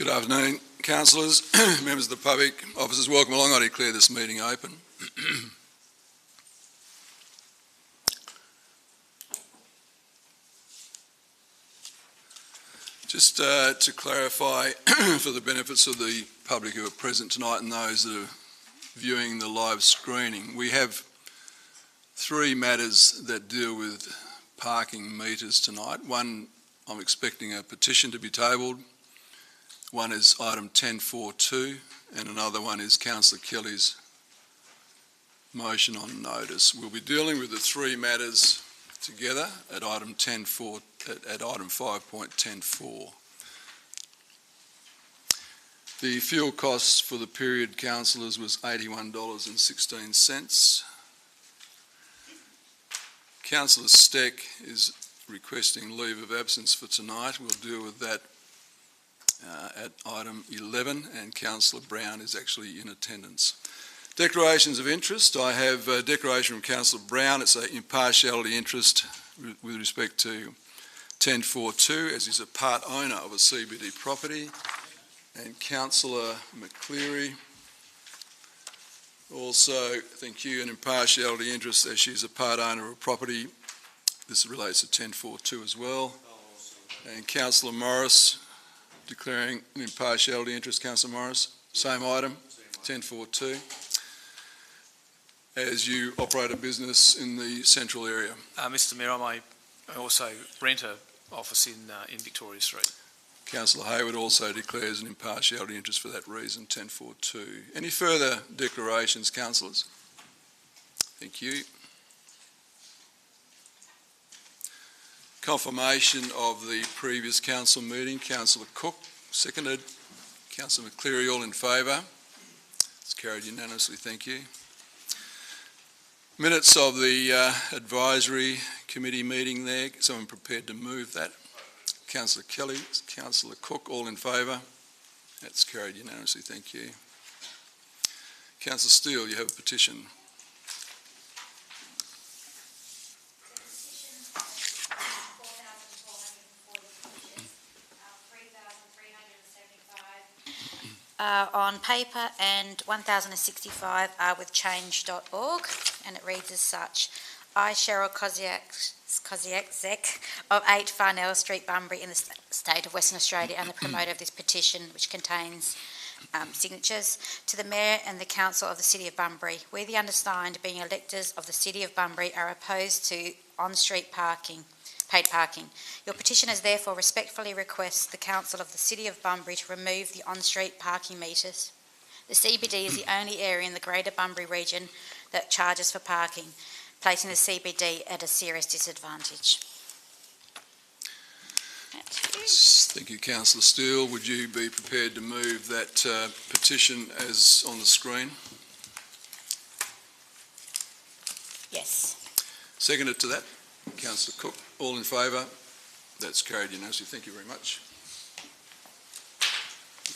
Good afternoon, councillors, members of the public, officers, welcome along. I declare this meeting open. Just to clarify, for the benefits of the public who are present tonight and those that are viewing the live screening, we have three matters that deal with parking meters tonight. One, I'm expecting a petition to be tabled. One is item 10.4.2 and another one is Councillor Kelly's motion on notice. We'll be dealing with the three matters together at item 10.4, at item 5.10.4. The fuel costs for the period, councillors, was $81.16. Councillor Steck is requesting leave of absence for tonight. We'll deal with that at item 11, and Councillor Brown is actually in attendance. Declarations of interest. I have a declaration from Councillor Brown. It's an impartiality interest with respect to 10.4.2, as he's a part owner of a CBD property. And Councillor McCleary, also, thank you, an impartiality interest as she's a part owner of a property. This relates to 10.4.2 as well. And Councillor Morris, declaring an impartiality interest. Councillor Morris, same item, 10.4.2, as you operate a business in the central area. Mr Mayor, I also rent an office in Victoria Street. Councillor Hayward also declares an impartiality interest for that reason, 10.4.2. Any further declarations, councillors? Thank you. Confirmation of the previous council meeting. Councillor Cook, seconded. Councillor McCleary, all in favour? It's carried unanimously, thank you. Minutes of the advisory committee meeting there. Someone prepared to move that? Councillor Kelly, Councillor Cook, all in favour? That's carried unanimously, thank you. Councillor Steele, you have a petition. On paper, and 1065 are with change.org, and it reads as such. I, Cheryl Koziak of 8 Farnell Street, Bunbury, in the state of Western Australia, and the promoter of this petition, which contains signatures, to the Mayor and the Council of the City of Bunbury. We, the undersigned, being electors of the City of Bunbury, are opposed to on-street parking, paid parking. Your petitioners therefore respectfully request the Council of the City of Bunbury to remove the on-street parking meters. The CBD is the only area in the Greater Bunbury region that charges for parking, placing the CBD at a serious disadvantage. Thank you, Councillor Steele. Would you be prepared to move that petition as on the screen? Yes. Seconded to that, Councillor Cook. All in favour? That's carried unanimously. Thank you very much.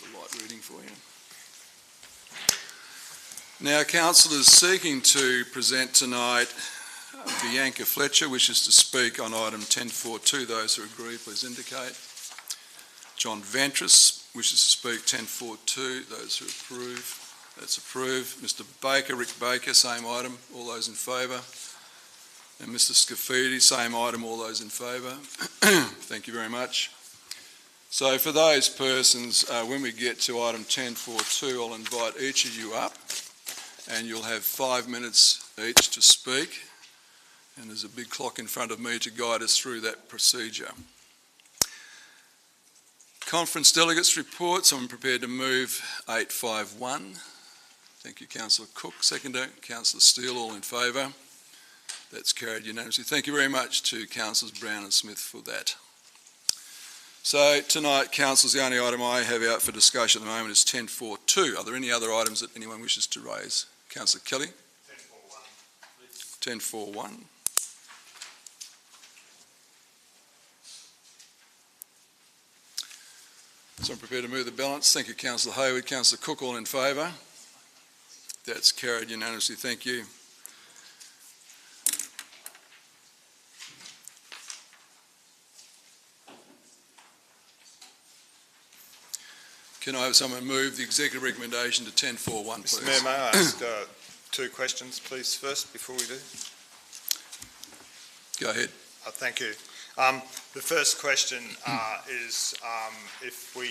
A light reading for you. Now, councillors seeking to present tonight, Bianca Fletcher wishes to speak on item 10.4.2. Those who agree, please indicate. John Ventris wishes to speak 10.4.2. Those who approve, that's approved. Mr Baker, Rick Baker, same item. All those in favour. And Mr Scafidi, same item. All those in favour. Thank you very much. So for those persons, when we get to item 10.4.2, I'll invite each of you up, and you'll have 5 minutes each to speak. And there's a big clock in front of me to guide us through that procedure. Conference delegates reports. I'm prepared to move 851. Thank you, Councillor Cook. Seconder, Councillor Steele, all in favour. That's carried unanimously. Thank you very much to Councillors Brown and Smith for that. So tonight, councillors, the only item I have out for discussion at the moment is 10.4.2. Are there any other items that anyone wishes to raise? Councillor Kelly? 10.4.1. 10.4.1. So I'm prepared to move the balance. Thank you, Councillor Hayward. Councillor Cook, all in favour? That's carried unanimously. Thank you. Can I have someone move the executive recommendation to 10.4.1, please? Mr Mayor, may I ask two questions, please, first, before we do? Go ahead. Thank you. The first question is if we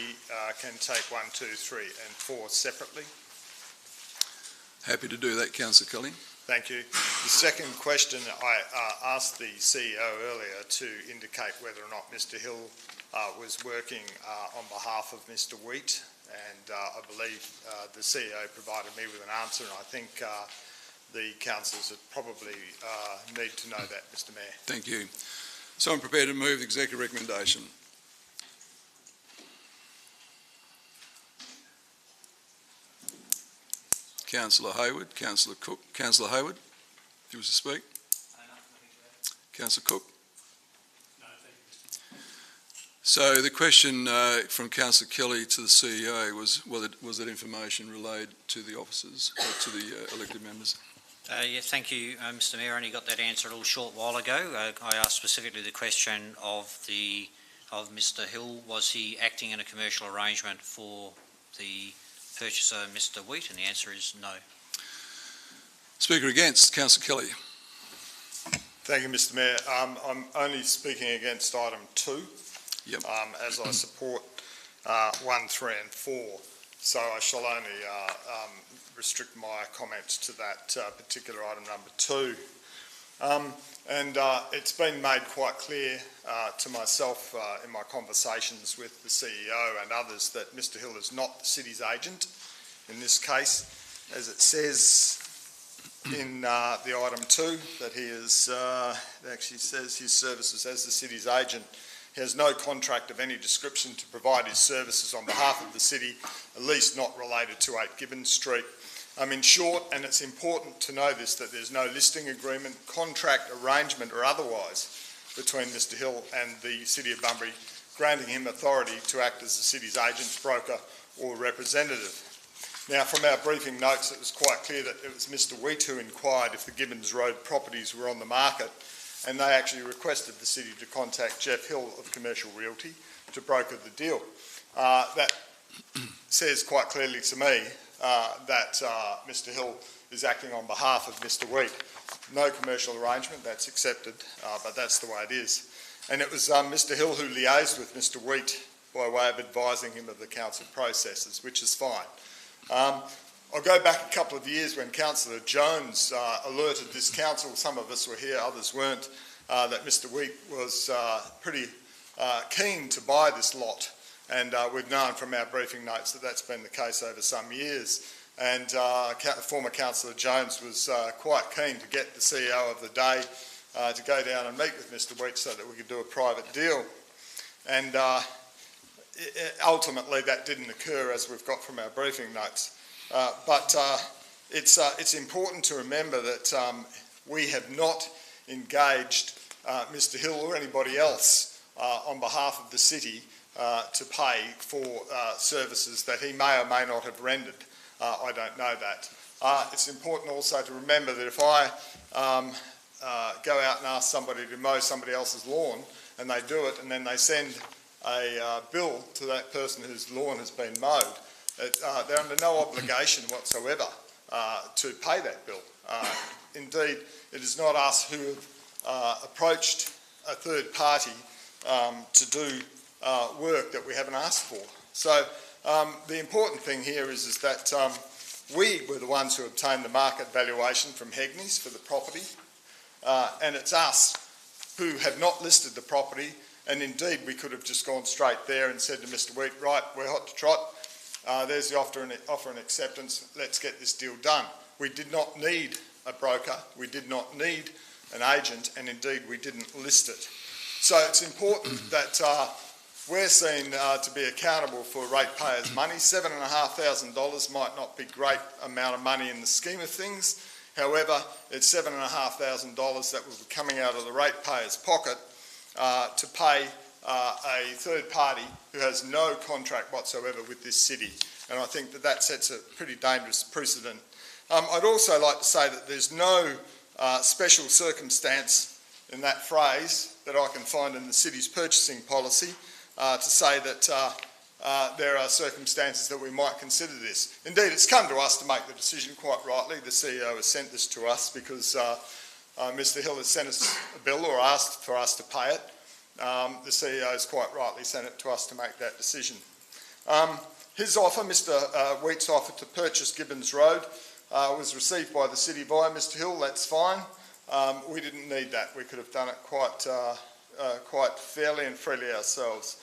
can take 1, 2, 3 and 4 separately. Happy to do that, Councillor Kelly. Thank you. The second question, I asked the CEO earlier to indicate whether or not Mr Hill was working on behalf of Mr Wheat, and I believe the CEO provided me with an answer, and I think the councillors would probably need to know that, Mr Mayor. Thank you. So I'm prepared to move the executive recommendation. Councillor Hayward, Councillor Cook. Councillor Hayward, if you wish to speak. Councillor Cook. So the question from Councillor Kelly to the CEO was that information relayed to the officers, or to the elected members? Yeah, thank you, Mr Mayor. I only got that answer a little short while ago. I asked specifically the question of Mr Hill, was he acting in a commercial arrangement for the purchaser, Mr Wheat, and the answer is no. Speaker against, Councillor Kelly. Thank you, Mr Mayor. I'm only speaking against item 2, Yep. as I support 1, 3 and 4. So I shall only restrict my comments to that particular item number 2. And it's been made quite clear to myself in my conversations with the CEO and others that Mr Hill is not the city's agent in this case. As it says in the item 2, that he is, it actually says his services as the city's agent. He has no contract of any description to provide his services on behalf of the city, at least not related to 8 Gibbons Street. In short, and it's important to know this, that there's no listing agreement, contract, arrangement or otherwise between Mr Hill and the City of Bunbury granting him authority to act as the city's agent, broker or representative. Now, from our briefing notes, it was quite clear that it was Mr Wheat who inquired if the Gibbons Road properties were on the market, and they actually requested the city to contact Jeff Hill of Commercial Realty to broker the deal. That says quite clearly to me that Mr Hill is acting on behalf of Mr Wheat. No commercial arrangement, that's accepted, but that's the way it is. And it was Mr Hill who liaised with Mr Wheat by way of advising him of the council processes, which is fine. I'll go back a couple of years when Councillor Jones alerted this council, some of us were here, others weren't, that Mr Wheat was pretty keen to buy this lot. And we've known from our briefing notes that that's been the case over some years. And former Councillor Jones was quite keen to get the CEO of the day to go down and meet with Mr Wheat so that we could do a private deal. And ultimately that didn't occur, as we've got from our briefing notes. But it's important to remember that we have not engaged Mr Hill or anybody else on behalf of the city to pay for services that he may or may not have rendered. I don't know that. It's important also to remember that if I go out and ask somebody to mow somebody else's lawn and they do it and then they send a bill to that person whose lawn has been mowed, they're under no obligation whatsoever to pay that bill. Indeed, it is not us who have approached a third party to do work that we haven't asked for. So the important thing here is that we were the ones who obtained the market valuation from Hegney's for the property, and it's us who have not listed the property, and indeed we could have just gone straight there and said to Mr Wheat, right, we're hot to trot, there's the offer and acceptance, let's get this deal done. We did not need a broker, we did not need an agent, and indeed we didn't list it. So it's important that we're seen to be accountable for ratepayers' money. $7,500 might not be a great amount of money in the scheme of things. However, it's $7,500 that will be coming out of the ratepayer's pocket to pay a third party who has no contract whatsoever with this city. And I think that that sets a pretty dangerous precedent. I'd also like to say that there's no special circumstance in that phrase that I can find in the city's purchasing policy to say that there are circumstances that we might consider this. Indeed, it's come to us to make the decision quite rightly. The CEO has sent this to us because Mr Hill has sent us a bill or asked for us to pay it. The CEO has quite rightly sent it to us to make that decision. His offer, Mr Wheat's offer to purchase Gibbons Road, was received by the city via Mr Hill. That's fine. We didn't need that. We could have done it quite fairly and freely ourselves.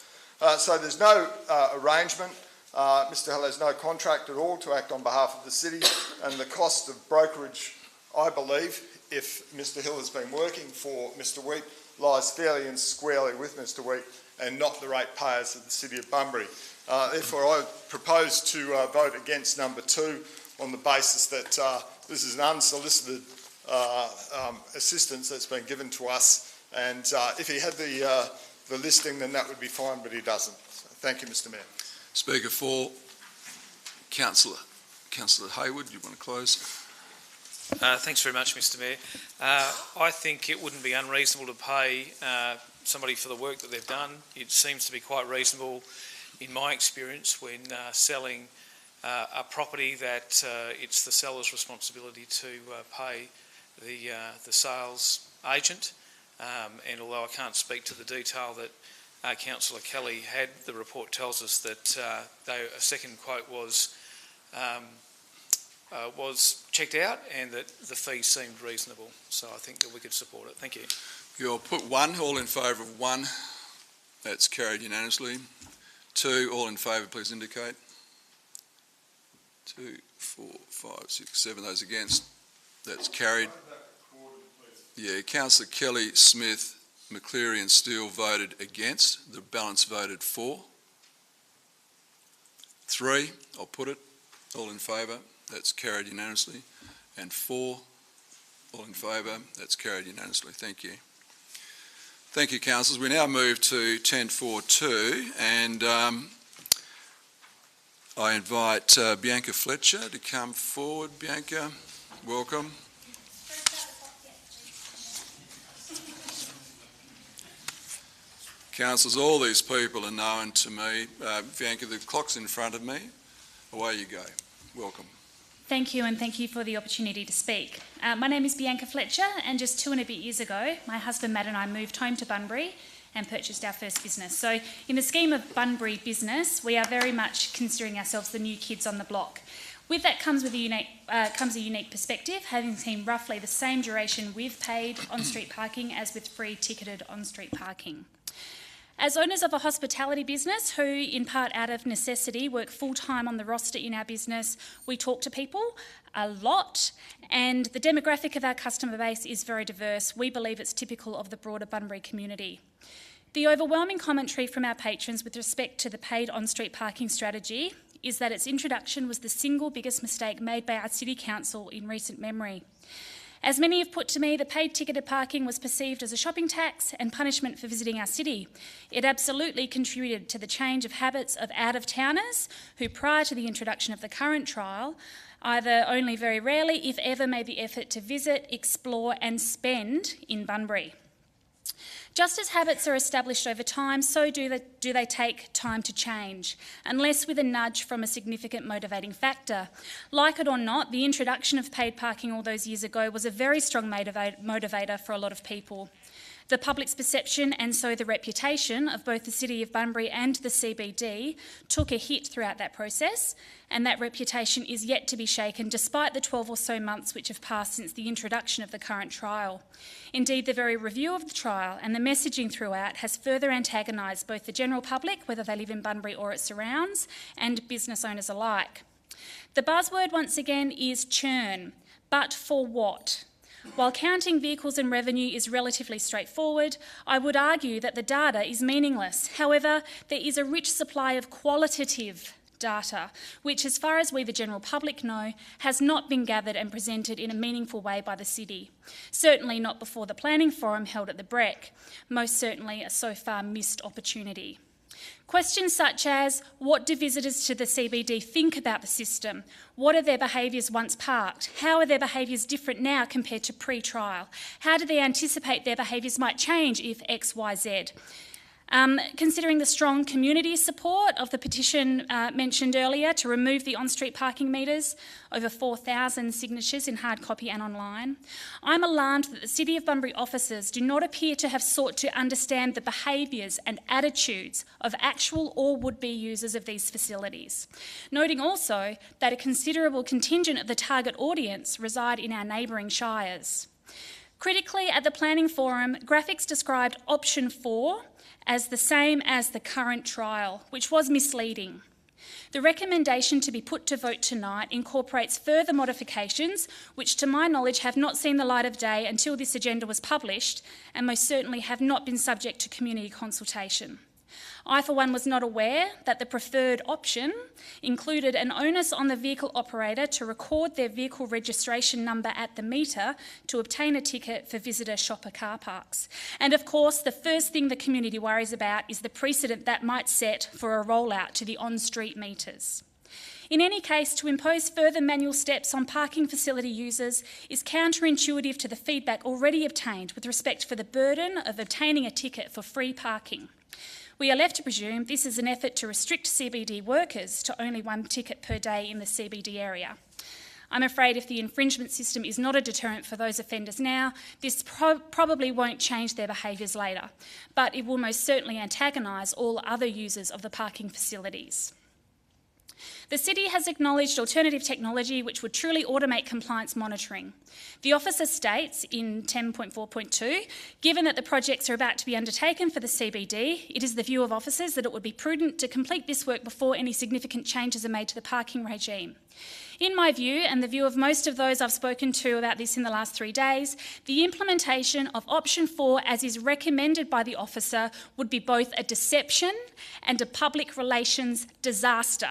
So there's no arrangement. Mr Hill has no contract at all to act on behalf of the city, and the cost of brokerage, I believe, if Mr Hill has been working for Mr Wheat, lies fairly and squarely with Mr Wheat and not the ratepayers of the City of Bunbury. Therefore, I propose to vote against number 2 on the basis that this is an unsolicited assistance that's been given to us, and if he had the listing, then that would be fine, but he doesn't. So, thank you, Mr Mayor. Speaker 4, Councillor Hayward, you want to close? Thanks very much, Mr Mayor. I think it wouldn't be unreasonable to pay somebody for the work that they've done. It seems to be quite reasonable, in my experience, when selling a property that it's the seller's responsibility to pay the sales agent. And although I can't speak to the detail that Councillor Kelly had, the report tells us that a second quote was checked out and that the fee seemed reasonable. So I think that we could support it. Thank you. You'll put 1, all in favour of 1. That's carried unanimously. 2, all in favour, please indicate. 2, 4, 5, 6, 7. Those against. That's carried. Yeah, Councillor Kelly, Smith, McCleary and Steele voted against. The balance voted for. 3, I'll put it. All in favour. That's carried unanimously. And 4, all in favour. That's carried unanimously. Thank you. Thank you, councillors. We now move to 10.4.2, and I invite Bianca Fletcher to come forward. Bianca, welcome. Councillors, all these people are known to me. Bianca, the clock's in front of me. Away you go. Welcome. Thank you, and thank you for the opportunity to speak. My name is Bianca Fletcher, and just 2 and a bit years ago, my husband Matt and I moved home to Bunbury and purchased our first business. So in the scheme of Bunbury business, we are very much considering ourselves the new kids on the block. With that comes a unique perspective, having seen roughly the same duration with paid on-street parking as with free ticketed on-street parking. As owners of a hospitality business who, in part out of necessity, work full-time on the roster in our business, we talk to people a lot, and the demographic of our customer base is very diverse. We believe it's typical of the broader Bunbury community. The overwhelming commentary from our patrons with respect to the paid on-street parking strategy is that its introduction was the single biggest mistake made by our City Council in recent memory. As many have put to me, the paid ticketed parking was perceived as a shopping tax and punishment for visiting our city. It absolutely contributed to the change of habits of out-of-towners who, prior to the introduction of the current trial, either only very rarely, if ever, made the effort to visit, explore and spend in Bunbury. Just as habits are established over time, so do they take time to change, unless with a nudge from a significant motivating factor. Like it or not, the introduction of paid parking all those years ago was a very strong motivator for a lot of people. The public's perception and so the reputation of both the City of Bunbury and the CBD took a hit throughout that process, and that reputation is yet to be shaken despite the 12 or so months which have passed since the introduction of the current trial. Indeed, the very review of the trial and the messaging throughout has further antagonised both the general public, whether they live in Bunbury or its surrounds, and business owners alike. The buzzword once again is churn, but for what? While counting vehicles and revenue is relatively straightforward, I would argue that the data is meaningless. However, there is a rich supply of qualitative data, which, as far as we the general public know, has not been gathered and presented in a meaningful way by the city. Certainly not before the planning forum held at the Breck. Most certainly a so far missed opportunity. Questions such as, what do visitors to the CBD think about the system? What are their behaviours once parked? How are their behaviours different now compared to pre-trial? How do they anticipate their behaviours might change if X, Y, Z? Considering the strong community support of the petition mentioned earlier to remove the on-street parking meters, over 4,000 signatures in hard copy and online, I'm alarmed that the City of Bunbury officers do not appear to have sought to understand the behaviours and attitudes of actual or would-be users of these facilities. Noting also that a considerable contingent of the target audience reside in our neighbouring shires. Critically, at the Planning Forum, graphics described option 4 as the same as the current trial, which was misleading. The recommendation to be put to vote tonight incorporates further modifications, which to my knowledge have not seen the light of day until this agenda was published, and most certainly have not been subject to community consultation. I, for one, was not aware that the preferred option included an onus on the vehicle operator to record their vehicle registration number at the meter to obtain a ticket for visitor shopper car parks. And of course, the first thing the community worries about is the precedent that might set for a rollout to the on-street meters. In any case, to impose further manual steps on parking facility users is counterintuitive to the feedback already obtained with respect for the burden of obtaining a ticket for free parking. We are left to presume this is an effort to restrict CBD workers to only one ticket per day in the CBD area. I'm afraid if the infringement system is not a deterrent for those offenders now, this probably won't change their behaviours later, but it will most certainly antagonise all other users of the parking facilities. The City has acknowledged alternative technology which would truly automate compliance monitoring. The officer states in 10.4.2, given that the projects are about to be undertaken for the CBD, it is the view of officers that it would be prudent to complete this work before any significant changes are made to the parking regime. In my view, and the view of most of those I've spoken to about this in the last 3 days, the implementation of option 4 as is recommended by the officer would be both a deception and a public relations disaster.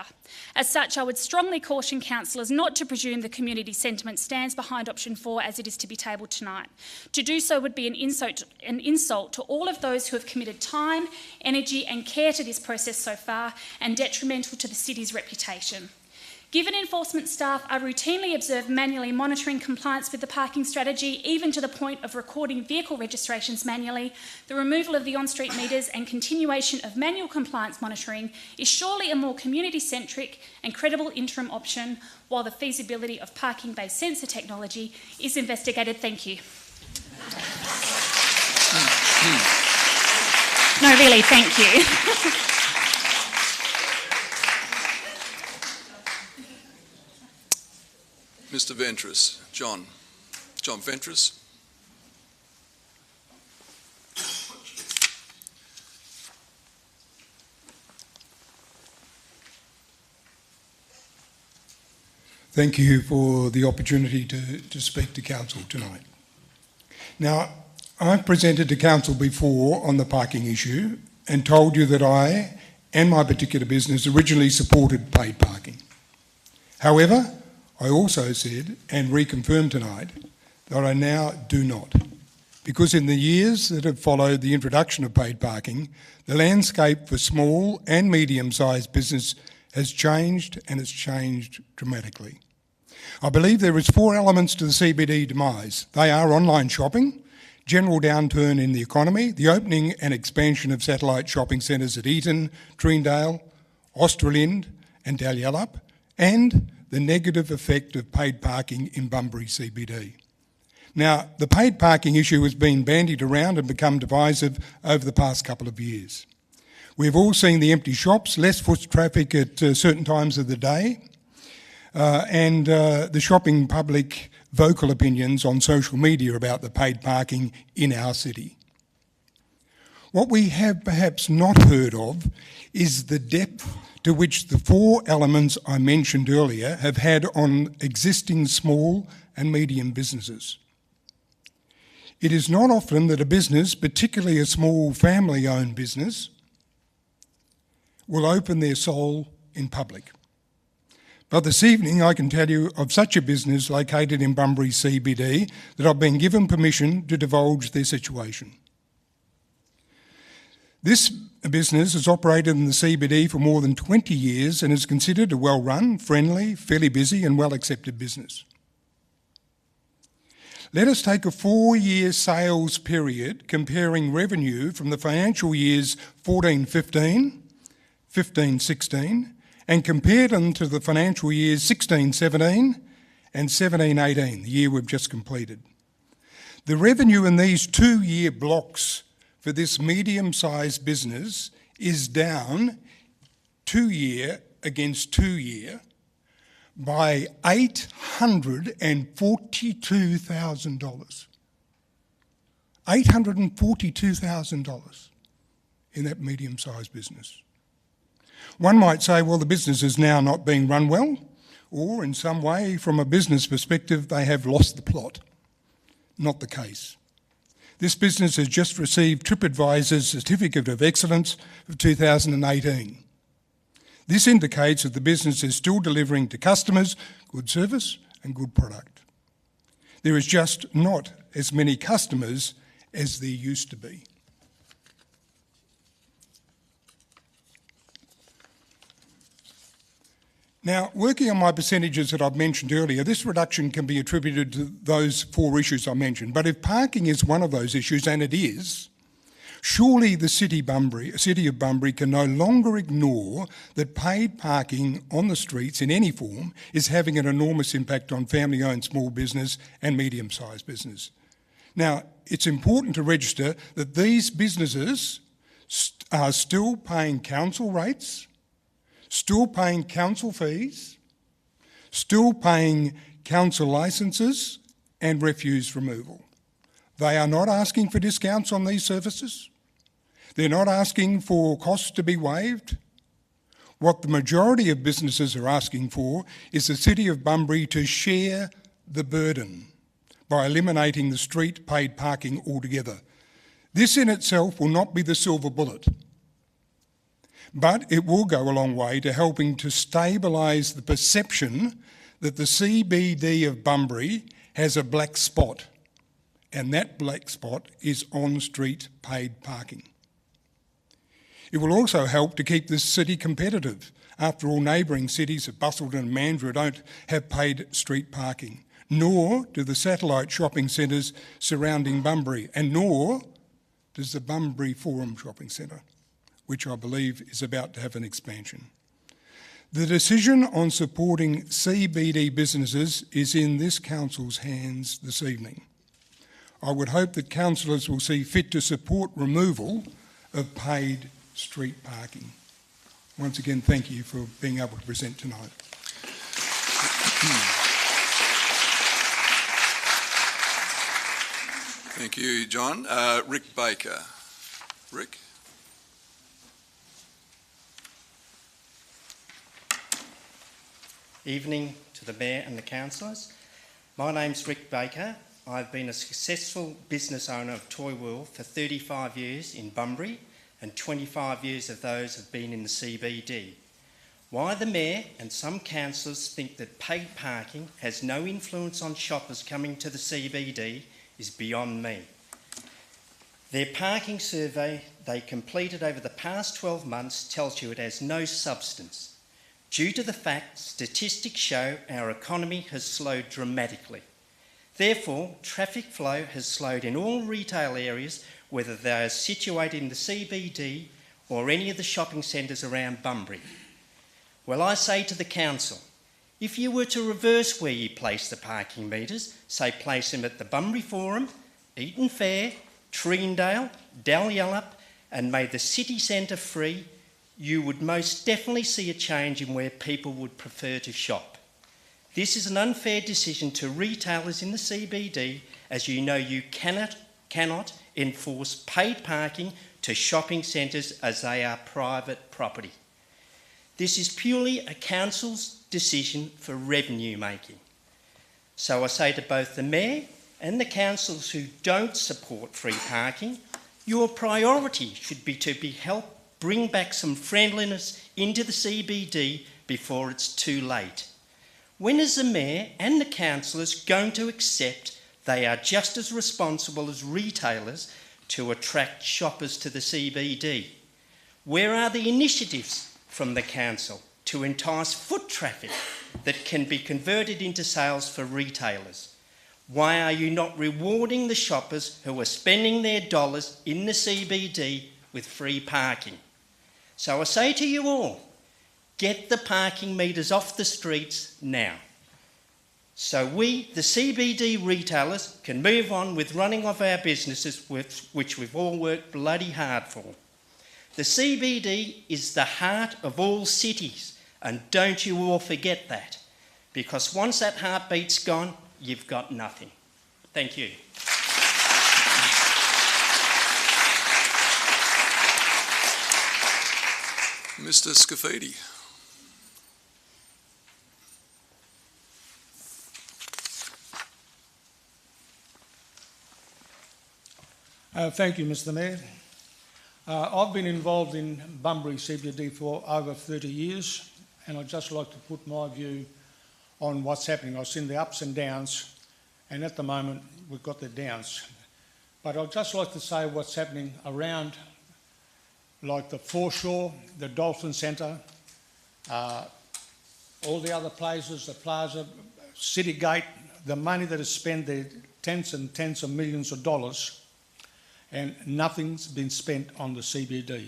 As such, I would strongly caution councillors not to presume the community sentiment stands behind option 4 as it is to be tabled tonight. To do so would be an insult to all of those who have committed time, energy and care to this process so far, and detrimental to the city's reputation. Given enforcement staff are routinely observed manually monitoring compliance with the parking strategy, even to the point of recording vehicle registrations manually, the removal of the on-street meters and continuation of manual compliance monitoring is surely a more community-centric and credible interim option, while the feasibility of parking-based sensor technology is investigated. Thank you. No, really, thank you. Mr. Ventris, John Ventris. Thank you for the opportunity to speak to Council tonight. Now, I've presented to Council before on the parking issue and told you that I and my particular business originally supported paid parking. However, I also said, and reconfirmed tonight, that I now do not. Because in the years that have followed the introduction of paid parking, the landscape for small and medium-sized business has changed, and it's changed dramatically. I believe there is 4 elements to the CBD demise. They are online shopping, general downturn in the economy, the opening and expansion of satellite shopping centres at Eaton, Treendale, Australind and Dalyellup, and the negative effect of paid parking in Bunbury CBD. Now, the paid parking issue has been bandied around and become divisive over the past couple of years. We've all seen the empty shops, less foot traffic at certain times of the day, and the shopping public vocal opinions on social media about the paid parking in our city. What we have perhaps not heard of is the depth to which the 4 elements I mentioned earlier have had on existing small and medium businesses. It is not often that a business, particularly a small family-owned business, will open their soul in public. But this evening I can tell you of such a business located in Bunbury CBD that I've been given permission to divulge their situation. This business has operated in the CBD for more than 20 years and is considered a well-run, friendly, fairly busy and well-accepted business. Let us take a 4-year sales period comparing revenue from the financial years 14-15, 15-16, and compare them to the financial years 16-17 and 17-18, the year we've just completed. The revenue in these 2-year blocks for this medium-sized business is down 2-year against 2-year by $842,000. $842,000 in that medium-sized business. One might say, well, the business is now not being run well, or in some way, from a business perspective, they have lost the plot. Not the case. This business has just received TripAdvisor's Certificate of Excellence of 2018. This indicates that the business is still delivering to customers good service and good product. There is just not as many customers as there used to be. Now, working on my percentages that I've mentioned earlier, this reduction can be attributed to those 4 issues I mentioned. But if parking is one of those issues, and it is, surely the City of Bunbury can no longer ignore that paid parking on the streets in any form is having an enormous impact on family-owned small business and medium-sized business. Now, it's important to register that these businesses are still paying council rates, still paying council fees, still paying council licences and refuse removal. They are not asking for discounts on these services. They're not asking for costs to be waived. What the majority of businesses are asking for is the City of Bunbury to share the burden by eliminating the street paid parking altogether. This in itself will not be the silver bullet, but it will go a long way to helping to stabilise the perception that the CBD of Bunbury has a black spot, and that black spot is on-street paid parking. It will also help to keep this city competitive. After all, neighbouring cities of Busselton and Mandurah don't have paid street parking, nor do the satellite shopping centres surrounding Bunbury, and nor does the Bunbury Forum Shopping Centre, which I believe is about to have an expansion. The decision on supporting CBD businesses is in this council's hands this evening. I would hope that councillors will see fit to support removal of paid street parking. Once again, thank you for being able to present tonight. Thank you, John. Rick Baker. Rick? Evening to the Mayor and the Councillors. My name's Rick Baker. I've been a successful business owner of Toy World for 35 years in Bunbury, and 25 years of those have been in the CBD. Why the Mayor and some councillors think that paid parking has no influence on shoppers coming to the CBD is beyond me. Their parking survey they completed over the past 12 months tells you it has no substance, due to the fact statistics show our economy has slowed dramatically. Therefore, traffic flow has slowed in all retail areas, whether they are situated in the CBD or any of the shopping centres around Bunbury. Well, I say to the council, if you were to reverse where you place the parking metres, say place them at the Bunbury Forum, Eaton Fair, Treendale, Dalyellup, and made the city centre free, you would most definitely see a change in where people would prefer to shop. This is an unfair decision to retailers in the CBD, as you know you cannot enforce paid parking to shopping centres as they are private property. This is purely a council's decision for revenue making. So I say to both the Mayor and the councillors who don't support free parking, your priority should be to help bring back some friendliness into the CBD before it's too late. When is the Mayor and the councillors going to accept they are just as responsible as retailers to attract shoppers to the CBD? Where are the initiatives from the council to entice foot traffic that can be converted into sales for retailers? Why are you not rewarding the shoppers who are spending their dollars in the CBD with free parking? So I say to you all, get the parking meters off the streets now. So we, the CBD retailers, can move on with running of our businesses which we've all worked bloody hard for. The CBD is the heart of all cities, and don't you all forget that, because once that heartbeat's gone, you've got nothing. Thank you. Mr. Scafidi. Thank you, Mr. Mayor. I've been involved in Bunbury CBD for over 30 years, and I'd just like to put my view on what's happening. I've seen the ups and downs, and at the moment we've got the downs. But I'd just like to say what's happening around, like the foreshore, the Dolphin Centre, all the other places, the Plaza, City Gate, the money that is spent there, tens and tens of millions of dollars, and nothing's been spent on the CBD.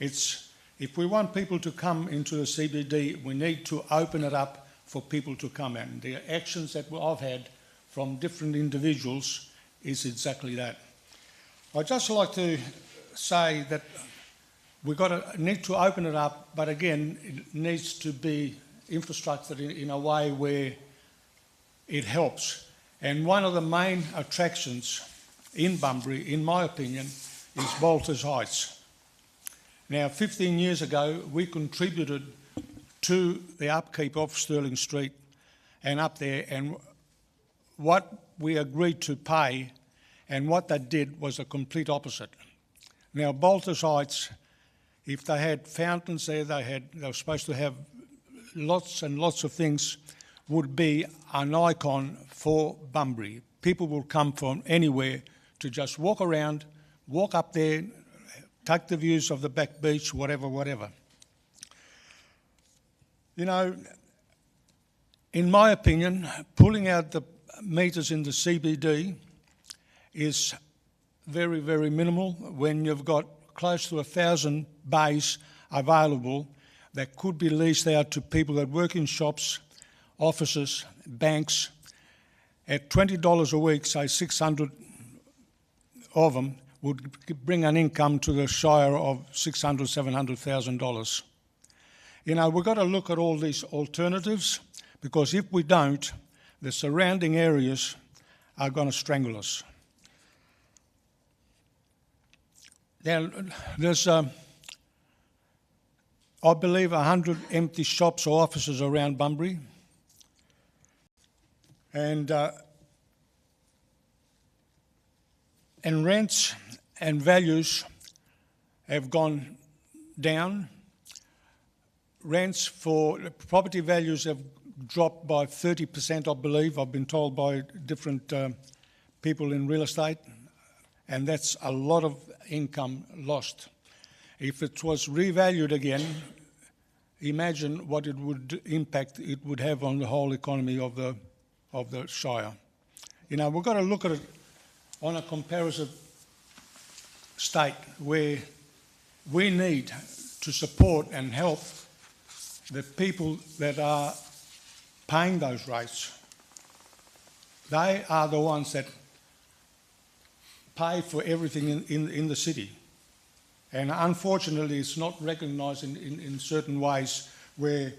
If we want people to come into the CBD, we need to open it up for people to come in. The actions that I've had from different individuals is exactly that. I'd just like to say that we've need to open it up, but again, it needs to be infrastructured in a way where it helps. And one of the main attractions in Bunbury, in my opinion, is Bolters Heights. Now, 15 years ago, we contributed to the upkeep of Stirling Street and up there, and what we agreed to pay and what they did was a complete opposite. Now, Bolters Heights, if they had fountains there, they were supposed to have lots and lots of things, would be an icon for Bunbury. People will come from anywhere to just walk around, walk up there, take the views of the back beach, whatever, whatever. You know, in my opinion, pulling out the meters in the CBD is very, very minimal when you've got close to 1,000 bays available that could be leased out to people that work in shops, offices, banks. At $20 a week, say 600 of them would bring an income to the Shire of $600,000, $700,000. You know, we've got to look at all these alternatives, because if we don't, the surrounding areas are going to strangle us. Now, there's, I believe, 100 empty shops or offices around Bunbury. And rents and values have gone down. Rents for property values have dropped by 30%, I believe. I've been told by different people in real estate, and that's a lot of income lost. If it was revalued again, imagine what it would impact it would have on the whole economy of the Shire. You know, we've got to look at it on a comparative state where we need to support and help the people that are paying those rates. They are the ones that pay for everything in the city. And unfortunately, it's not recognised in certain ways where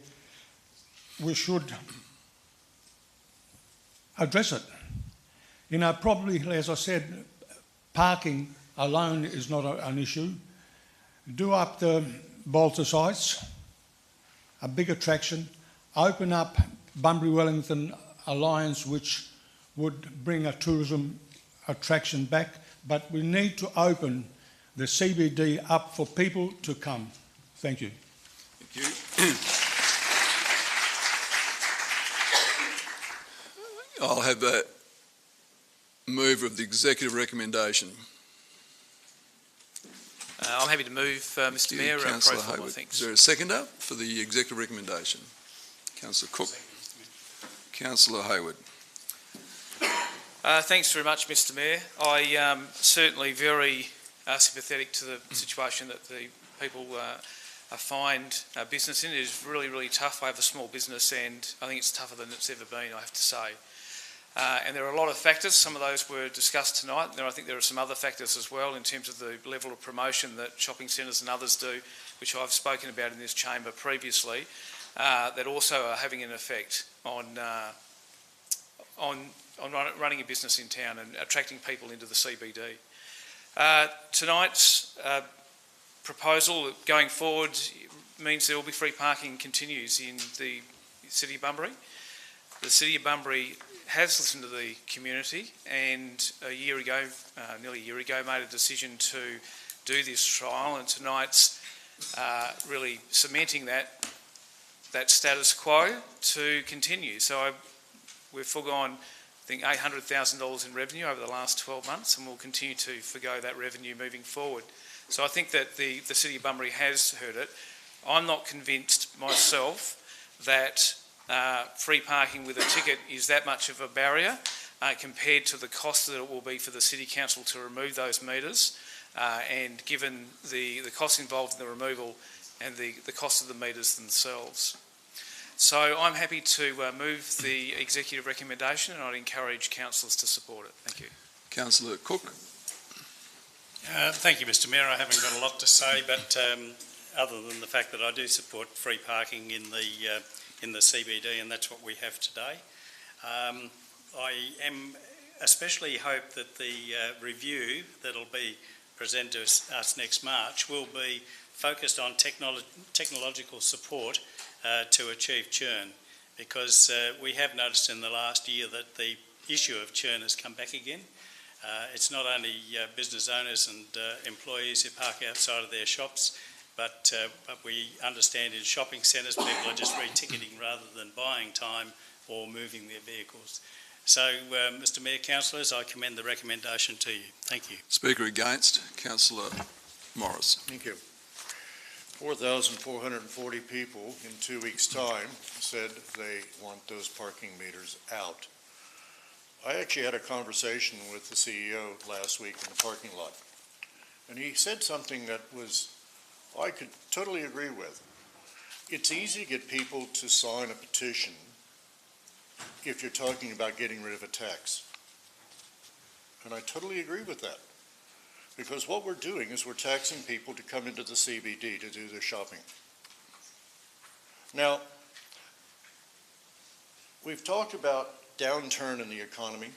we should address it. You know, probably, as I said, parking alone is not an issue. Do up the Bolters Heights, a big attraction. Open up Bunbury-Wellington Alliance, which would bring a tourism attraction back. But we need to open the CBD up for people to come. Thank you. Thank you. I'll have the mover of the executive recommendation. I'm happy to move, Mr Mayor. Councillor Hayward. Is there a seconder for the executive recommendation? Councillor Cook. Councillor Hayward. Thanks very much, Mr Mayor. I am certainly very sympathetic to the situation that the people find business in. It is really, really tough. I have a small business and I think it's tougher than it's ever been, I have to say. And there are a lot of factors. Some of those were discussed tonight. I think there are some other factors as well in terms of the level of promotion that shopping centres and others do, which I've spoken about in this chamber previously, that also are having an effect on running a business in town and attracting people into the CBD. Tonight's proposal going forward means there will be free parking continues in the City of Bunbury. The City of Bunbury has listened to the community and nearly a year ago, made a decision to do this trial, and tonight's really cementing that status quo to continue. So we've foregone, I think, $800,000 in revenue over the last 12 months, and we'll continue to forgo that revenue moving forward. So I think that the City of Bunbury has heard it. I'm not convinced myself that free parking with a ticket is that much of a barrier compared to the cost that it will be for the City Council to remove those meters, and given the cost involved in the removal and the cost of the meters themselves. So I'm happy to move the executive recommendation, and I'd encourage councillors to support it. Thank you. Councillor Cook. Thank you, Mr Mayor. I haven't got a lot to say, but other than the fact that I do support free parking in the CBD, and that's what we have today. I am especially hope that the review that'll be presented to us next March will be focused on technological support to achieve churn, because we have noticed in the last year that the issue of churn has come back again. It's not only business owners and employees who park outside of their shops, but we understand in shopping centres people are just re-ticketing rather than buying time or moving their vehicles. So, Mr Mayor, councillors, I commend the recommendation to you. Thank you. Speaker against, Councillor Morris. Thank you. 4,440 people in 2 weeks' time said they want those parking meters out. I actually had a conversation with the CEO last week in the parking lot, and he said something that I could totally agree with. It's easy to get people to sign a petition if you're talking about getting rid of a tax. And I totally agree with that. Because what we're doing is we're taxing people to come into the CBD to do their shopping. Now, we've talked about downturn in the economy.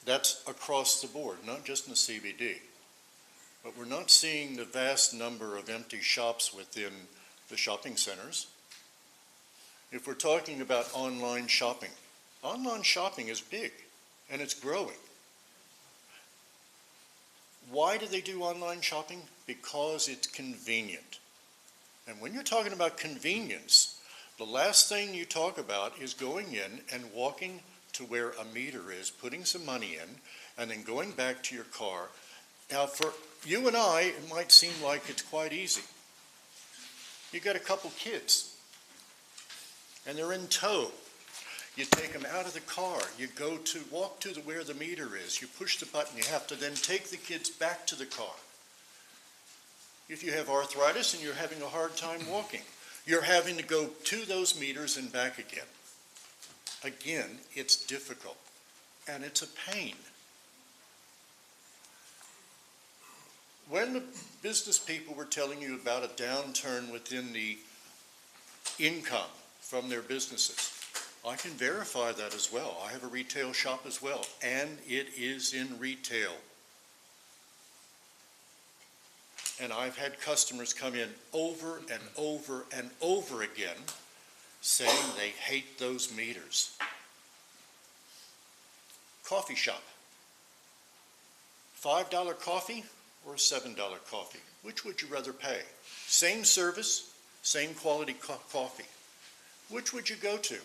That's across the board, not just in the CBD. But we're not seeing the vast number of empty shops within the shopping centers. If we're talking about online shopping is big and it's growing. Why do they do online shopping? Because it's convenient. And when you're talking about convenience, the last thing you talk about is going in and walking to where a meter is, putting some money in, and then going back to your car. Now, for you and I, it might seem like it's quite easy. You got a couple kids, and they're in tow. You take them out of the car, you walk to where the meter is, you push the button, you have to then take the kids back to the car. If you have arthritis and you're having a hard time walking, you're having to go to those meters and back again. Again, it's difficult, and it's a pain. When the business people were telling you about a downturn within the income from their businesses, I can verify that as well. I have a retail shop as well, and it is in retail. And I've had customers come in over and over and over again saying they hate those meters. Coffee shop. $5 coffee or $7 coffee? Which would you rather pay? Same service, same quality coffee. Which would you go to?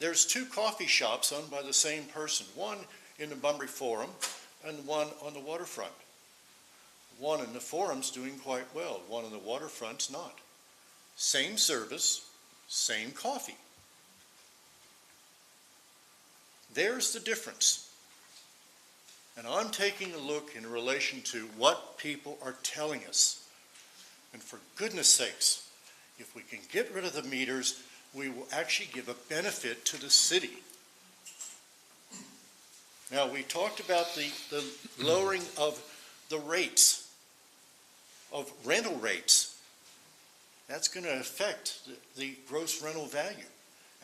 There's two coffee shops owned by the same person, one in the Bunbury Forum and one on the waterfront. One in the Forum's doing quite well, one on the waterfront's not. Same service, same coffee. there's the difference. And I'm taking a look in relation to what people are telling us. And for goodness sakes, if we can get rid of the meters, we will actually give a benefit to the city. Now, we talked about the lowering of the rates, of rental rates. That's going to affect the gross rental value.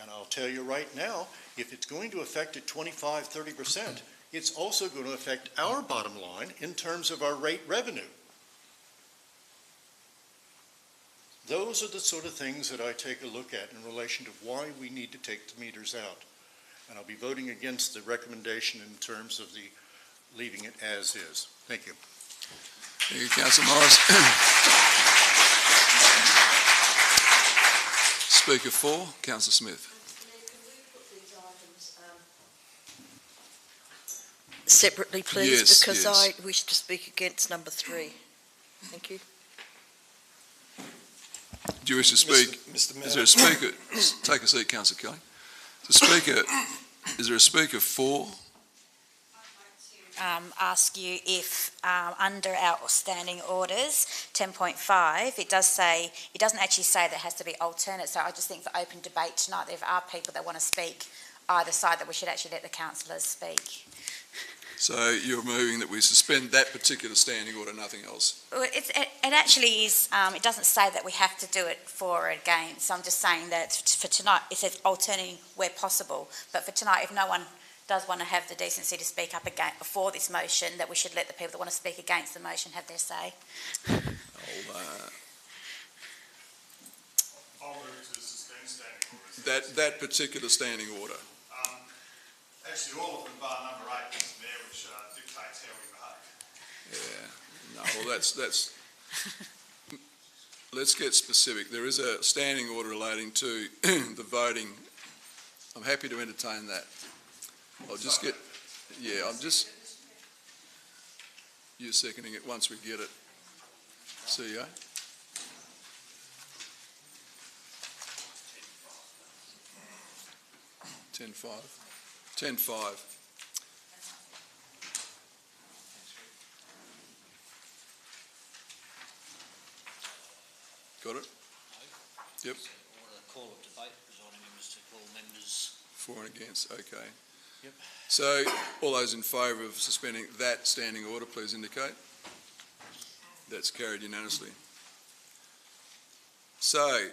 And I'll tell you right now, if it's going to affect it 25, 30%, it's also going to affect our bottom line in terms of our rate revenue. Those are the sort of things that I take a look at in relation to why we need to take the meters out. And I'll be voting against the recommendation in terms of the leaving it as is. Thank you. Thank you, Councillor Morris. Speaker 4, Councillor Smith. Separately, please, Yes, because yes. I wish to speak against number 3. Thank you. Do you wish to speak? Mr. Mayor. Is there a speaker? Take a seat, Councillor Kelly. Is there a speaker for? Ask you if under our standing orders 10.5 it doesn't actually say there has to be alternate, so I just think for open debate tonight, if there are people that want to speak either side, that we should actually let the councillors speak. So you're moving that we suspend that particular standing order, nothing else? Well, it actually is, it doesn't say that we have to do it for or against. I'm just saying that for tonight it says alternating where possible, but for tonight, if no one does want to have the decency to speak up against, for this motion, that we should let the people that want to speak against the motion have their say. I'll move to suspend standing orders. That particular standing order. Actually, all of them bar number 8, Mr. Mayor, which dictates how we behave. Yeah, no, well, that's, let's get specific. There is a standing order relating to the voting. I'm happy to entertain that. I'll just get, yeah, you're seconding it once we get it. See ya. $10.5. Got it? Yep. Call of debate, presiding members to call members. For and against, okay. Yep. So, all those in favour of suspending that standing order, please indicate. That's carried unanimously. So,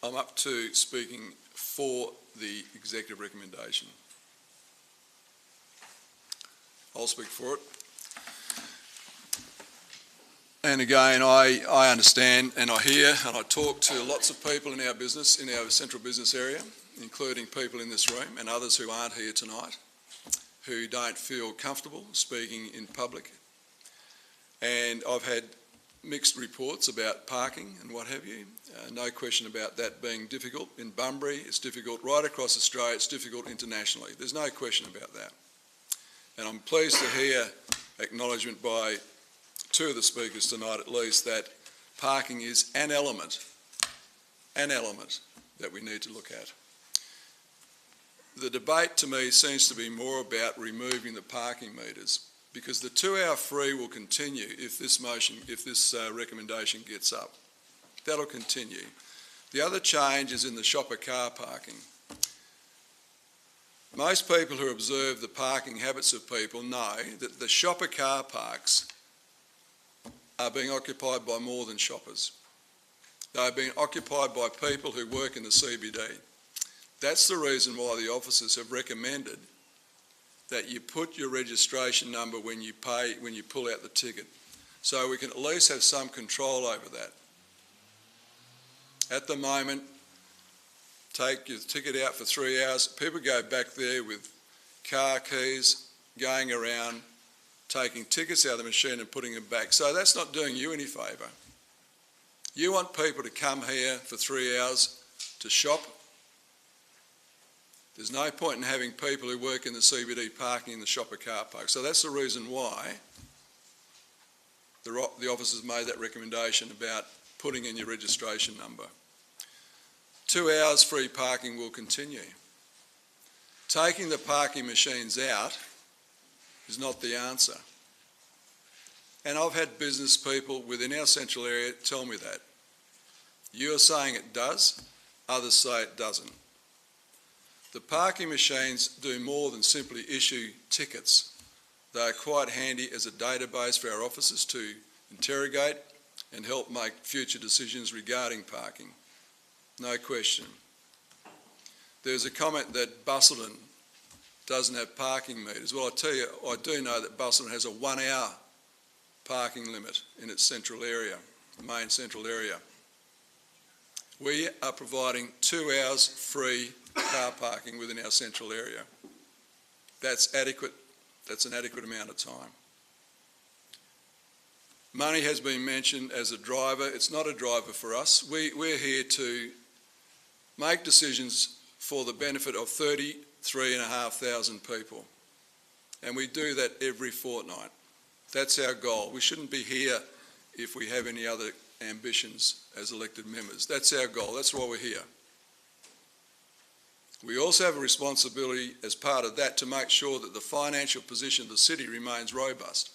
I'm up to speaking for the executive recommendation. I'll speak for it. And again, I understand and I hear and I talk to lots of people in our business, in our central business area, including people in this room and others who aren't here tonight, who don't feel comfortable speaking in public. And I've had mixed reports about parking and what have you. No question about that being difficult in Bunbury. It's difficult right across Australia. It's difficult internationally. There's no question about that. And I'm pleased to hear acknowledgement by two of the speakers tonight at least that parking is an element that we need to look at. The debate to me seems to be more about removing the parking meters, because the 2-hour free will continue if this recommendation gets up. That'll continue. The other change is in the shopper car parking. Most people who observe the parking habits of people know that the shopper car parks are being occupied by more than shoppers. They are being occupied by people who work in the CBD. That's the reason why the officers have recommended that you put your registration number when you pull out the ticket, so we can at least have some control over that. At the moment, take your ticket out for 3 hours, people go back there with car keys, going around, taking tickets out of the machine and putting them back. So that's not doing you any favour. You want people to come here for 3 hours to shop. There's no point in having people who work in the CBD parking in the shopper car park. So that's the reason why the officers made that recommendation about putting in your registration number. 2 hours free parking will continue. Taking the parking machines out is not the answer. And I've had business people within our central area tell me that. You're saying it does, others say it doesn't. The parking machines do more than simply issue tickets. They are quite handy as a database for our officers to interrogate and help make future decisions regarding parking. No question. There's a comment that Busselton doesn't have parking meters. Well, I tell you, I do know that Busselton has a 1 hour parking limit in its central area, main central area. We are providing 2 hours free car parking within our central area. That's adequate. That's an adequate amount of time. Money has been mentioned as a driver. It's not a driver for us. We're here to make decisions for the benefit of 33,500 people. And we do that every fortnight. That's our goal. We shouldn't be here if we have any other ambitions as elected members. That's our goal. That's why we're here. We also have a responsibility as part of that to make sure that the financial position of the city remains robust.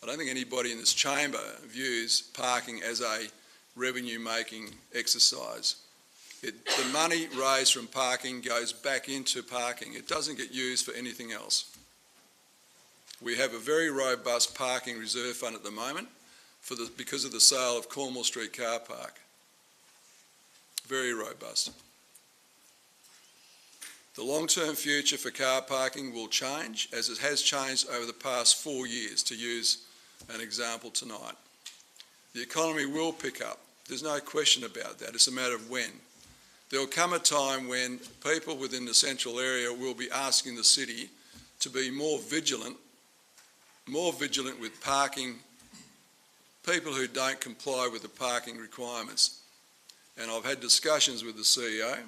I don't think anybody in this chamber views parking as a revenue-making exercise. The money raised from parking goes back into parking. It doesn't get used for anything else. We have a very robust parking reserve fund at the moment because of the sale of Cornwall Street car park. Very robust. The long-term future for car parking will change, as it has changed over the past 4 years, to use an example tonight. The economy will pick up. There's no question about that. It's a matter of when. There will come a time when people within the central area will be asking the city to be more vigilant with parking, people who don't comply with the parking requirements. And I've had discussions with the CEO.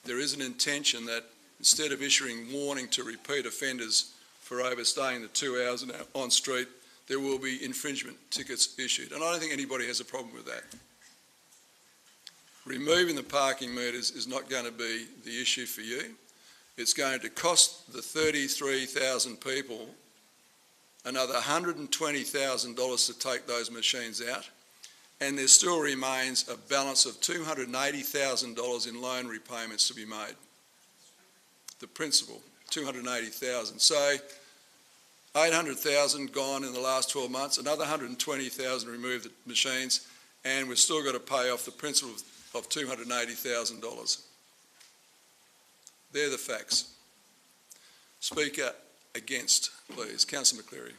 There is an intention that instead of issuing warning to repeat offenders for overstaying the 2 hours on street, there will be infringement tickets issued. And I don't think anybody has a problem with that. Removing the parking meters is not going to be the issue for you. It's going to cost the 33,000 people another $120,000 to take those machines out, and there still remains a balance of $280,000 in loan repayments to be made. The principal, $280,000. So $800,000 gone in the last 12 months, another $120,000 removed the machines, and we've still got to pay off the principal of $280,000. They're the facts. Speaker against, please. Councillor McCleary.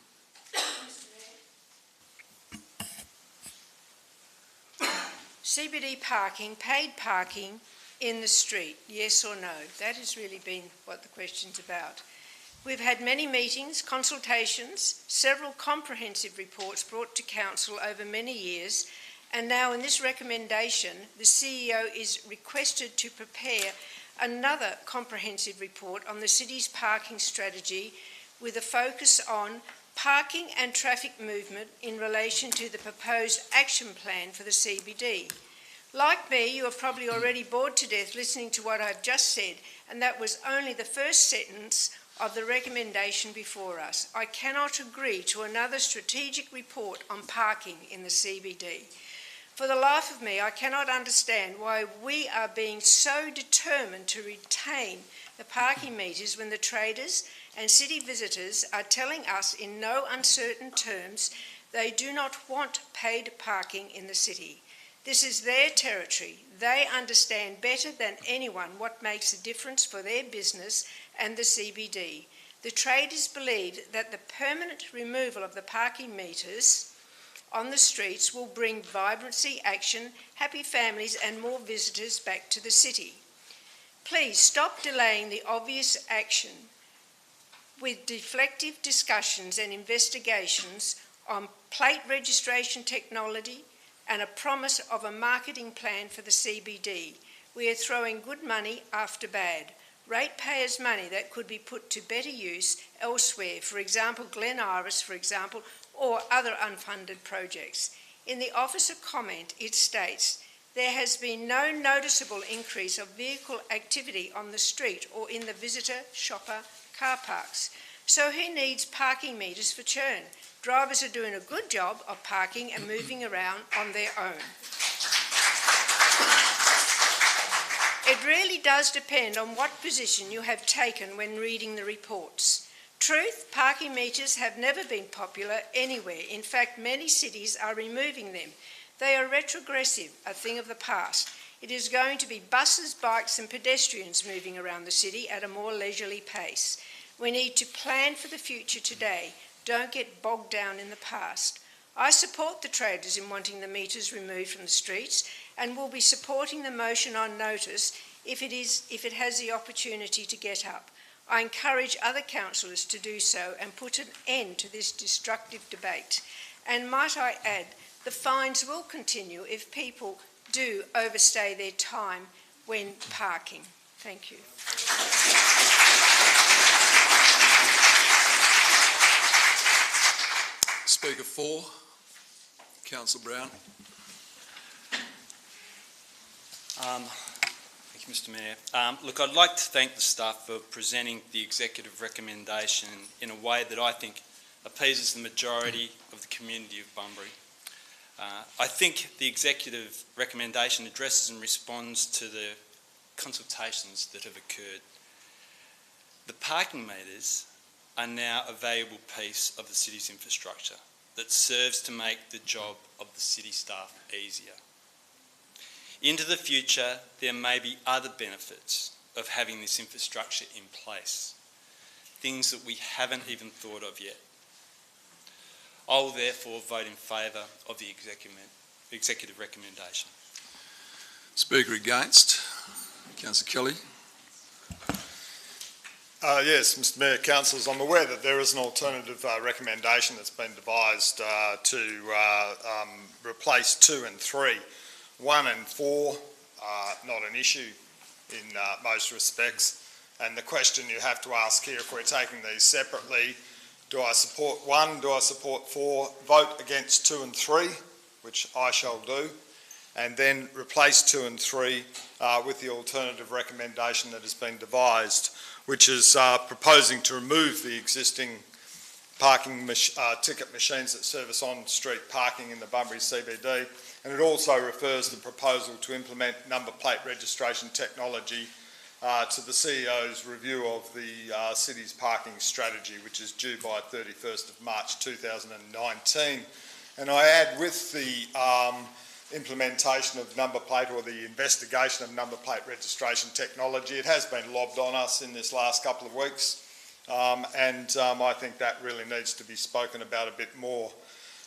CBD parking, paid parking in the street, yes or no? That has really been what the question's about. We've had many meetings, consultations, several comprehensive reports brought to Council over many years, and now in this recommendation, the CEO is requested to prepare another comprehensive report on the city's parking strategy with a focus on parking and traffic movement in relation to the proposed action plan for the CBD. Like me, you are probably already bored to death listening to what I've just said, and that was only the first sentence of the recommendation before us. I cannot agree to another strategic report on parking in the CBD. For the life of me, I cannot understand why we are being so determined to retain the parking meters when the traders and city visitors are telling us in no uncertain terms they do not want paid parking in the city. This is their territory. They understand better than anyone what makes a difference for their business and the CBD. The traders believe that the permanent removal of the parking meters on the streets will bring vibrancy, action, happy families and more visitors back to the city. Please stop delaying the obvious action with deflective discussions and investigations on plate registration technology and a promise of a marketing plan for the CBD. We are throwing good money after bad. Ratepayers' money that could be put to better use elsewhere, for example, Glen Iris, for example, or other unfunded projects. In the officer comment, it states, there has been no noticeable increase of vehicle activity on the street or in the visitor shopper car parks. So who needs parking meters for churn? Drivers are doing a good job of parking and moving around on their own. It really does depend on what position you have taken when reading the reports. Truth, parking meters have never been popular anywhere. In fact, many cities are removing them. They are retrogressive, a thing of the past. It is going to be buses, bikes and pedestrians moving around the city at a more leisurely pace. We need to plan for the future today. Don't get bogged down in the past. I support the traders in wanting the meters removed from the streets and will be supporting the motion on notice if it has the opportunity to get up. I encourage other councillors to do so and put an end to this destructive debate. And might I add, the fines will continue if people do overstay their time when parking. Thank you. Speaker 4, Councillor Brown. Thank you, Mr Mayor. Look, I'd like to thank the staff for presenting the executive recommendation in a way that I think appeases the majority of the community of Bunbury. I think the executive recommendation addresses and responds to the consultations that have occurred. The parking meters are now a valuable piece of the city's infrastructure that serves to make the job of the city staff easier. Into the future, there may be other benefits of having this infrastructure in place, things that we haven't even thought of yet. I will therefore vote in favour of the executive recommendation. Speaker against, Councillor Kelly. Yes, Mr Mayor, councillors, I'm aware that there is an alternative recommendation that's been devised to replace 2 and 3. 1 and 4 are not an issue in most respects, and the question you have to ask here, if we're taking these separately, do I support 1, do I support 4, vote against 2 and 3, which I shall do, and then replace 2 and 3 with the alternative recommendation that has been devised, which is proposing to remove the existing parking ticket machines that service on-street parking in the Bunbury CBD, and it also refers the proposal to implement number plate registration technology to the CEO's review of the city's parking strategy, which is due by 31st of March 2019. And I add, with the implementation of number plate, or the investigation of number plate registration technology, it has been lobbed on us in this last couple of weeks, and I think that really needs to be spoken about a bit more.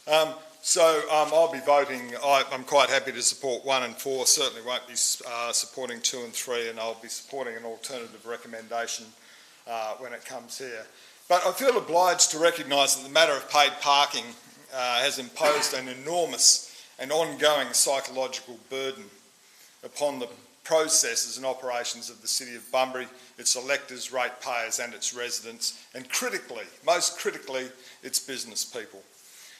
I'll be voting. I'm quite happy to support 1 and 4, certainly won't be supporting 2 and 3, and I'll be supporting an alternative recommendation when it comes here. But I feel obliged to recognise that the matter of paid parking has imposed an enormous and ongoing psychological burden upon the processes and operations of the City of Bunbury, its electors, ratepayers and its residents, and critically, most critically, its business people.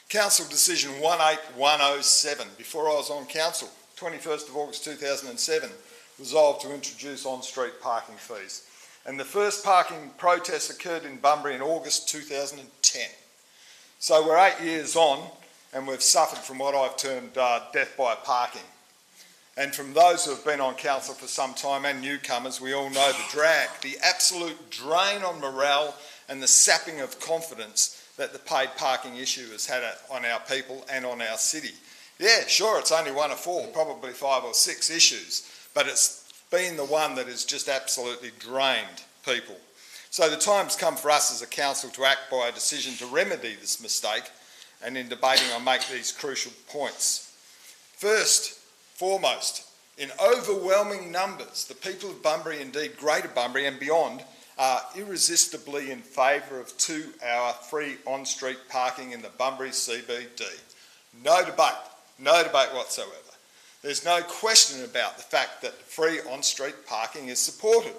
Council Decision 18107, before I was on Council, 21st of August 2007, resolved to introduce on-street parking fees. And the first parking protest occurred in Bunbury in August 2010. So we're 8 years on, and we've suffered from what I've termed death by parking. And from those who have been on council for some time, and newcomers, we all know the drag, the absolute drain on morale and the sapping of confidence that the paid parking issue has had on our people and on our city. Yeah, sure, it's only 1 of 4, probably 5 or 6 issues, but it's been the one that has just absolutely drained people. So the time's come for us as a council to act by a decision to remedy this mistake, and in debating I'll make these crucial points. First, foremost, in overwhelming numbers, the people of Bunbury, indeed Greater Bunbury and beyond, are irresistibly in favour of 2-hour free on-street parking in the Bunbury CBD. No debate whatsoever. There's no question about the fact that free on-street parking is supported.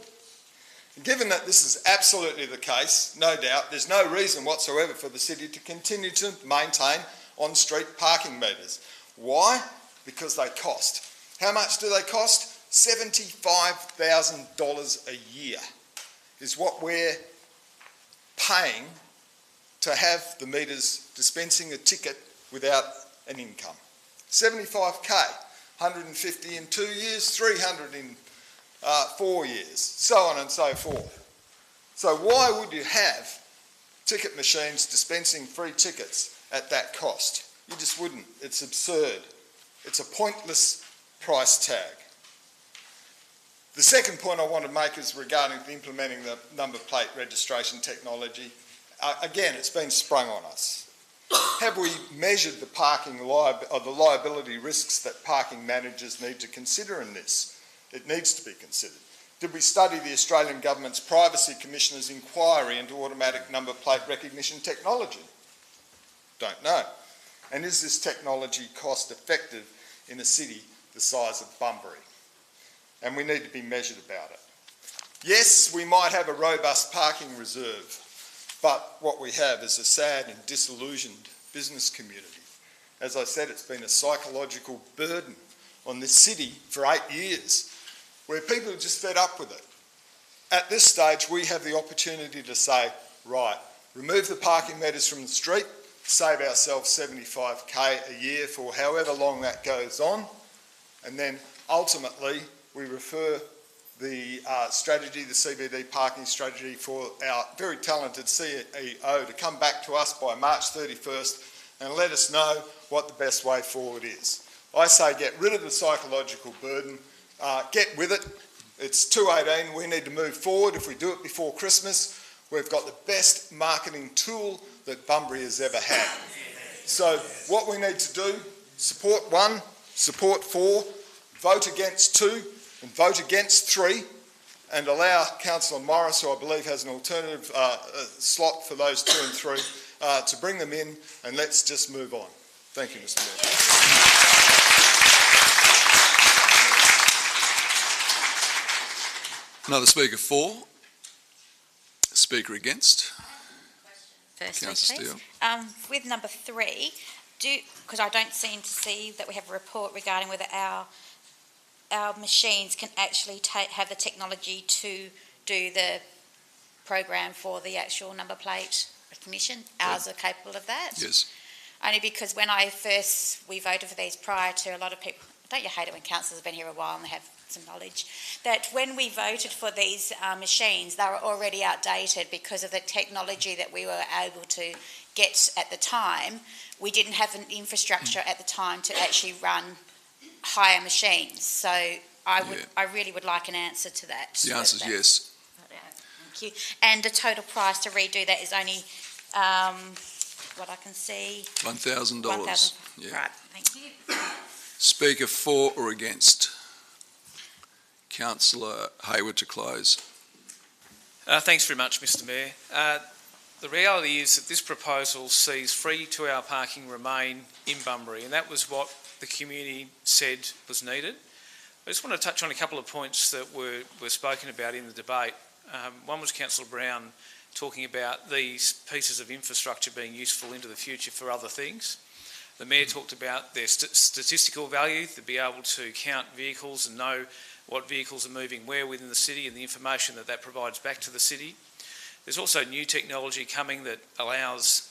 Given that this is absolutely the case, no doubt, there's no reason whatsoever for the city to continue to maintain on-street parking meters. Why? Because they cost. How much do they cost? $75,000 a year is what we're paying to have the meters dispensing a ticket without an income. 75k, 150 in 2 years, 300 in 4 years, so on and so forth. So why would you have ticket machines dispensing free tickets at that cost? You just wouldn't. It's absurd. It's a pointless price tag. The second point I want to make is regarding implementing the number plate registration technology. Again, it's been sprung on us. Have we measured the the liability risks that parking managers need to consider in this? It needs to be considered. Did we study the Australian Government's Privacy Commissioner's inquiry into automatic number plate recognition technology? Don't know. And is this technology cost effective in a city the size of Bunbury? And we need to be measured about it. Yes, we might have a robust parking reserve, but what we have is a sad and disillusioned business community. As I said, it's been a psychological burden on this city for 8 years, where people are just fed up with it. At this stage, we have the opportunity to say, right, remove the parking meters from the street, save ourselves 75k a year for however long that goes on, and then ultimately we refer the strategy, the CBD parking strategy, for our very talented CEO to come back to us by March 31st and let us know what the best way forward is. I say get rid of the psychological burden, get with it. It's 2:18, we need to move forward. If we do it before Christmas, we've got the best marketing tool that Bunbury has ever had. So what we need to do, support 1, support 4, vote against 2, and vote against 3, and allow Councillor Morris, who I believe has an alternative slot for those 2 and 3, to bring them in, and let's just move on. Thank you, Mr Mayor. Another speaker for. Speaker against. Firstly, Councillor please. Steele. With number 3, because I don't seem to see that we have a report regarding whether our machines can actually have the technology to do the program for the actual number plate recognition. Ours are capable of that. Yes. Only because when we voted for these prior to, a lot of people, don't you hate it when councillors have been here a while and they have some knowledge, that when we voted for these machines, they were already outdated because of the technology that we were able to get at the time. We didn't have an infrastructure at the time to actually run higher machines. So I really would like an answer to that. The answer is yes. Thank you. And the total price to redo that is only, what I can see, $1,000. $1,000. Yeah. Right, thank you. Speaker for or against? Councillor Hayward to close. Thanks very much, Mr Mayor. The reality is that this proposal sees free 2-hour parking remain in Bunbury, and that was what the community said was needed. I just want to touch on a couple of points that were spoken about in the debate. One was Councillor Brown talking about these pieces of infrastructure being useful into the future for other things. The Mayor talked about their statistical value, to be able to count vehicles and know what vehicles are moving where within the city and the information that provides back to the city. There's also new technology coming that allows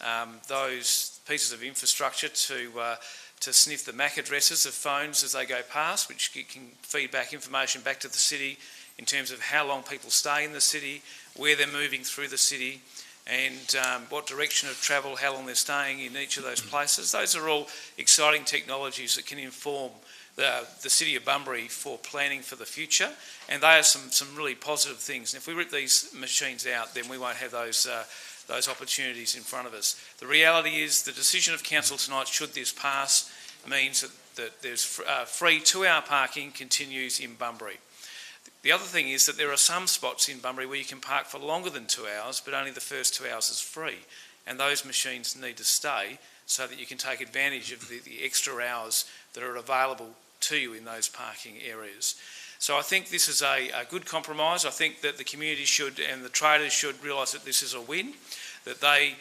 those pieces of infrastructure to sniff the MAC addresses of phones as they go past, which can feed back information back to the city in terms of how long people stay in the city, where they're moving through the city, and what direction of travel, how long they're staying in each of those places. Those are all exciting technologies that can inform the City of Bunbury for planning for the future, and they are some really positive things. And if we rip these machines out, then we won't have those opportunities in front of us. The reality is the decision of Council tonight, should this pass, means that there's free 2-hour parking continues in Bunbury. The other thing is that there are some spots in Bunbury where you can park for longer than 2 hours, but only the first 2 hours is free, and those machines need to stay so that you can take advantage of the extra hours that are available to you in those parking areas. So I think this is a good compromise. I think that the community should, and the traders should, realise that this is a win, that they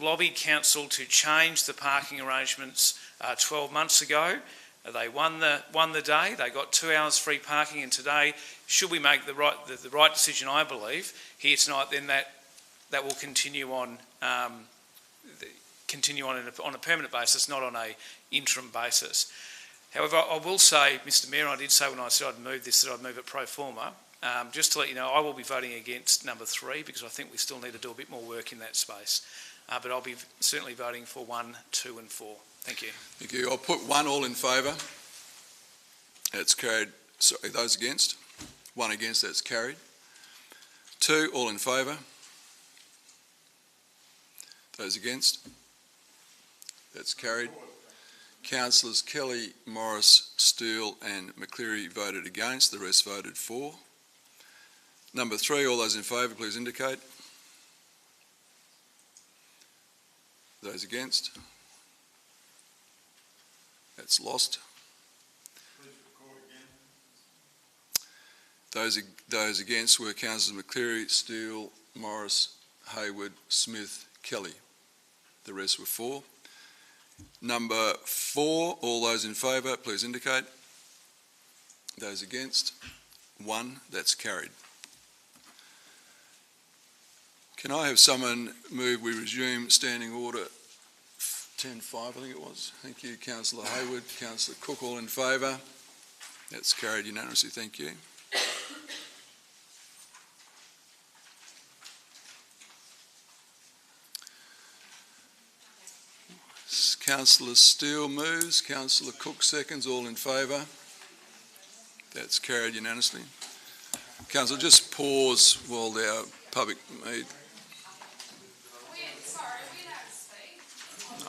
lobbied Council to change the parking arrangements 12 months ago. They won the day. They got 2 hours free parking, and today, should we make the right decision, I believe, here tonight, then that will continue on on a permanent basis, not on a interim basis. However, I will say, Mr Mayor, I did say when I said I'd move this that I'd move it pro forma. Just to let you know, I will be voting against number 3 because I think we still need to do a bit more work in that space. But I'll be certainly voting for 1, 2 and 4. Thank you. Thank you. I'll put 1 all in favour. That's carried. Sorry, those against? 1 against, that's carried. 2 all in favour. Those against? That's carried. Councillors Kelly, Morris, Steele and McCleary voted against. The rest voted for. Number 3, all those in favour, please indicate. Those against? That's lost. Those against were Councillors McCleary, Steele, Morris, Hayward, Smith, Kelly. The rest were for. Number 4, all those in favour, please indicate. Those against? 1, that's carried. Can I have someone move we resume standing order 10.5, I think it was. Thank you, Councillor Hayward. Councillor Cook, all in favour. That's carried unanimously, thank you. Councillor Steele moves, Councillor Cook seconds, all in favour. That's carried unanimously. Councillor, just pause while our public meet. No.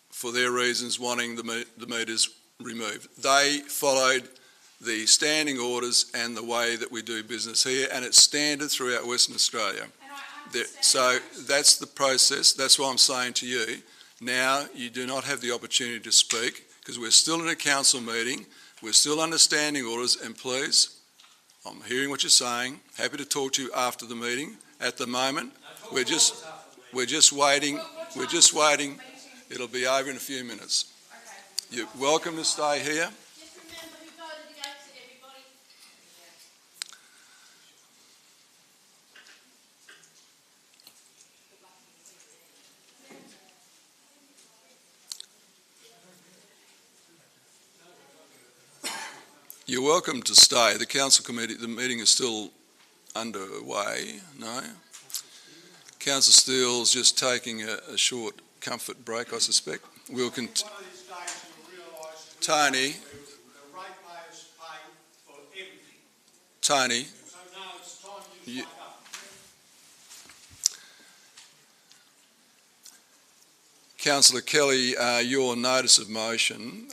For their reasons wanting the meters removed. They followed the standing orders and the way that we do business here, and it's standard throughout Western Australia. So that's the process. That's what I'm saying to you. Now you do not have the opportunity to speak because we're still in a council meeting. We're still under standing orders, and please, I'm hearing what you're saying. Happy to talk to you after the meeting. At the moment, we're just waiting. We're just waiting. It'll be over in a few minutes. You're welcome to stay here. Just remember who voted against it, everybody. You're welcome to stay. The council committee, the meeting is still underway. No? Councillor Steele's just taking a short comfort break, I suspect. We'll Tony. Tony. Councillor Kelly, your notice of motion,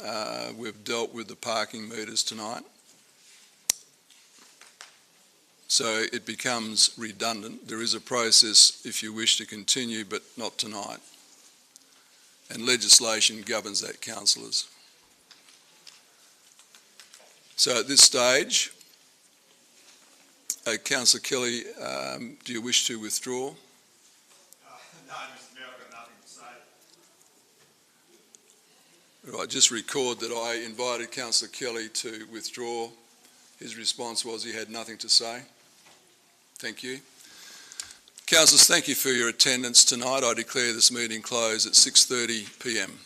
we've dealt with the parking meters tonight. So it becomes redundant. There is a process if you wish to continue, but not tonight. And legislation governs that, councillors. So at this stage, Councillor Kelly, do you wish to withdraw? No, Mr Mayor, I've got nothing to say. Right, just record that I invited Councillor Kelly to withdraw. His response was he had nothing to say. Thank you. Councillors, thank you for your attendance tonight. I declare this meeting closed at 6:30 p.m.